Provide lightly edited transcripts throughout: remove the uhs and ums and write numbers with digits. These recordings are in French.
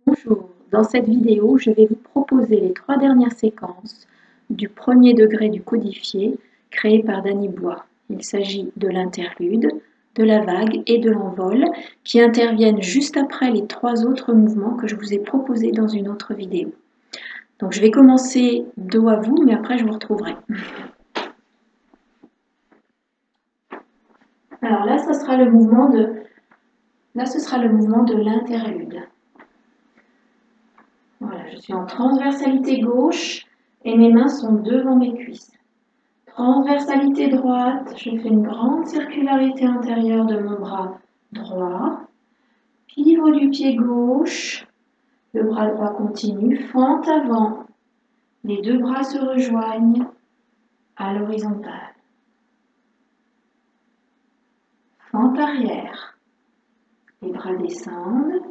Bonjour, dans cette vidéo, je vais vous proposer les 3 dernières séquences du premier degré du codifié créé par Danny Bois. Il s'agit de l'interlude, de la vague et de l'envol qui interviennent juste après les 3 autres mouvements que je vous ai proposés dans une autre vidéo. Donc je vais commencer dos à vous, mais après je vous retrouverai. Alors là, ce sera le mouvement de l'interlude. Voilà, je suis en transversalité gauche et mes mains sont devant mes cuisses. Transversalité droite, je fais une grande circularité intérieure de mon bras droit. Pivot du pied gauche, le bras droit continue, fente avant. Les deux bras se rejoignent à l'horizontale. Fente arrière. Les bras descendent.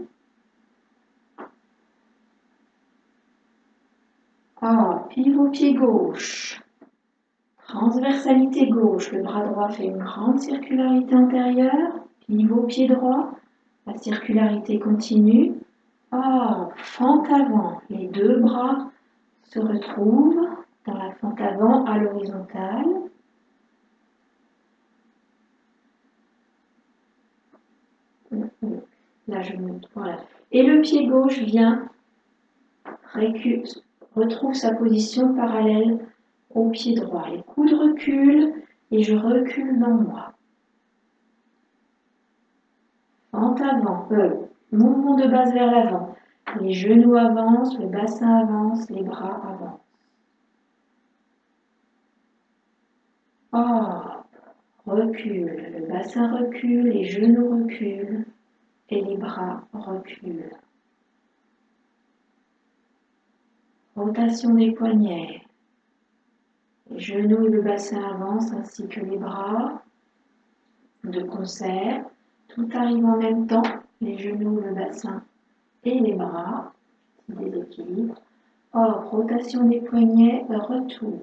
Pivot pied gauche. Transversalité gauche, le bras droit fait une grande circularité intérieure. Pivot pied droit, la circularité continue. Fente avant, les deux bras se retrouvent dans la fente avant à l'horizontale. Là, je monte, voilà. Et le pied gauche vient, retrouve sa position parallèle au pied droit. Les coudes reculent et je recule dans moi. Fente avant, mouvement de base vers l'avant. Les genoux avancent, le bassin avance, les bras avancent. Recule, le bassin recule, les genoux reculent et les bras reculent. Rotation des poignets. Les genoux et le bassin avancent ainsi que les bras de concert. Tout arrive en même temps, les genoux, le bassin et les bras. Déséquilibre. Rotation des poignets, retour.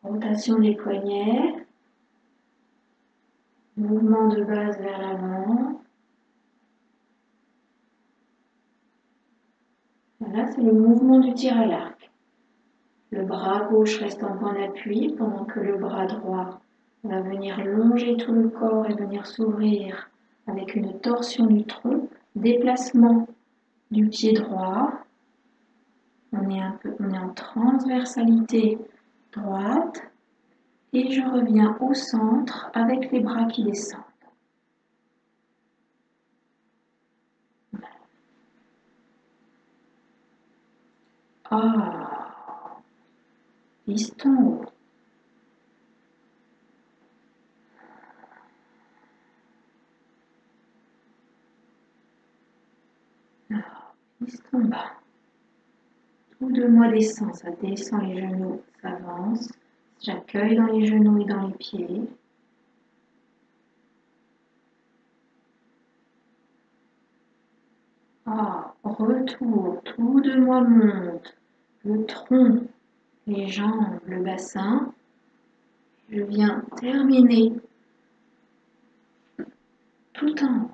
Rotation des poignets. Mouvement de base vers l'avant. Là, c'est le mouvement du tir à l'arc. Le bras gauche reste en point d'appui pendant que le bras droit va venir longer tout le corps et venir s'ouvrir avec une torsion du tronc, déplacement du pied droit. On est en transversalité droite et je reviens au centre avec les bras qui descendent. Piston haut. Piston bas. Tout de moi descend, ça descend les genoux, ça avance. J'accueille dans les genoux et dans les pieds. Retour, tout de moi monte. Le tronc, les jambes, le bassin. Je viens terminer tout en haut.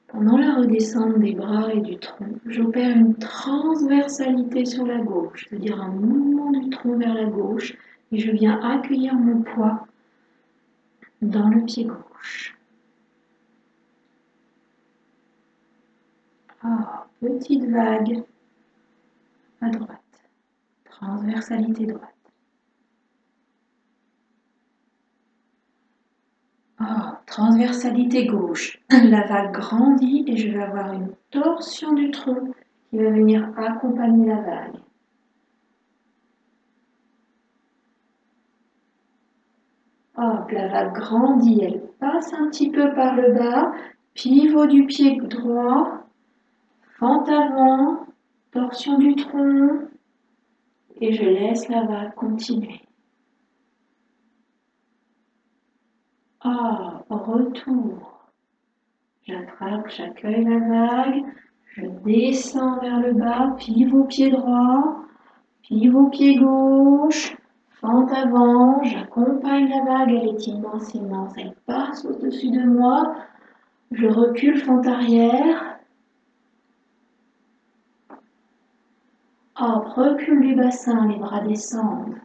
Pendant la redescente des bras et du tronc, j'opère une transversalité sur la gauche, c'est-à-dire un mouvement du tronc vers la gauche, et je viens accueillir mon poids dans le pied gauche. Petite vague à droite, transversalité droite. Transversalité gauche, la vague grandit et je vais avoir une torsion du tronc qui va venir accompagner la vague. La vague grandit, elle passe un petit peu par le bas, pivot du pied droit, fente avant, torsion du tronc et je laisse la vague continuer. Retour. J'attrape, j'accueille la vague, je descends vers le bas, pivot pied droit, pivot pied gauche, Fente avant, j'accompagne la vague, elle est immense, immense, elle passe au-dessus de moi. Je recule, fente arrière. Hop, recul du bassin, les bras descendent.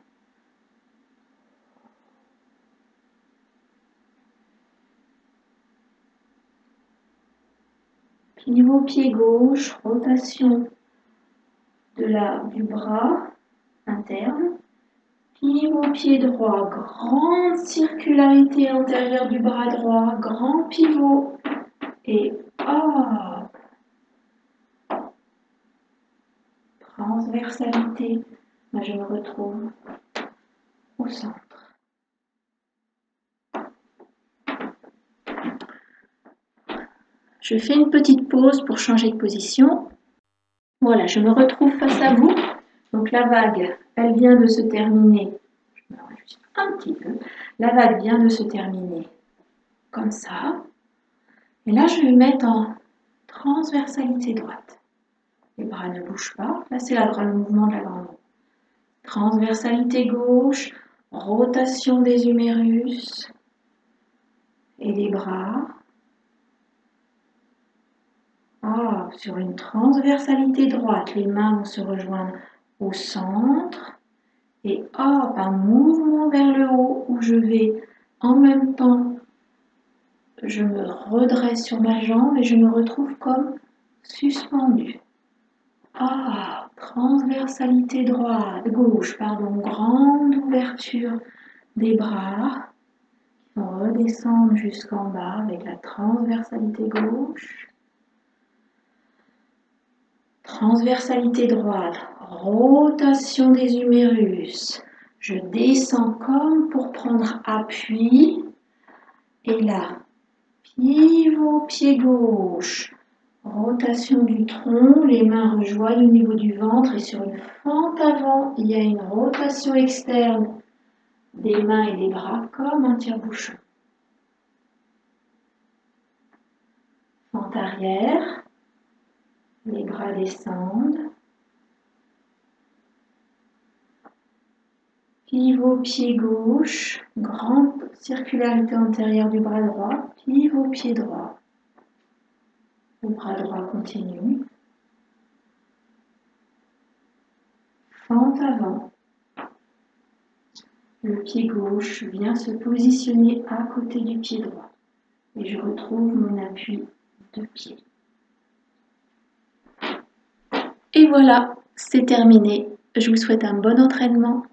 Pivot pied gauche, rotation du bras interne. Pivot pied droit, grande circularité antérieure du bras droit, grand pivot. Et hop, transversalité. Là, je me retrouve au centre. Je fais une petite pause pour changer de position. Voilà, je me retrouve face à vous. Donc la vague, elle vient de se terminer. Je me réjouis un petit peu. La vague vient de se terminer comme ça. Et là, je vais mettre en transversalité droite. Les bras ne bougent pas. Là, c'est le mouvement de la grande roue. Transversalité gauche, rotation des humérus et des bras. Ah, sur une transversalité droite, les mains vont se rejoindre au centre. Et hop, un mouvement vers le haut où je vais en même temps, je me redresse sur ma jambe et je me retrouve comme suspendue. Ah, transversalité droite, gauche, pardon, grande ouverture des bras qui vont redescendre jusqu'en bas avec la transversalité gauche. Transversalité droite, rotation des humérus. Je descends comme pour prendre appui. Et là, pivot pied gauche. Rotation du tronc, les mains rejoignent au niveau du ventre et sur une fente avant, il y a une rotation externe des mains et des bras comme un tire-bouchon. Fente arrière, les bras descendent. Pivot pied gauche, grande circularité antérieure du bras droit, pivot pied droit. Le bras droit continue. Fente avant. Le pied gauche vient se positionner à côté du pied droit. Et je retrouve mon appui de pied. Et voilà, c'est terminé. Je vous souhaite un bon entraînement.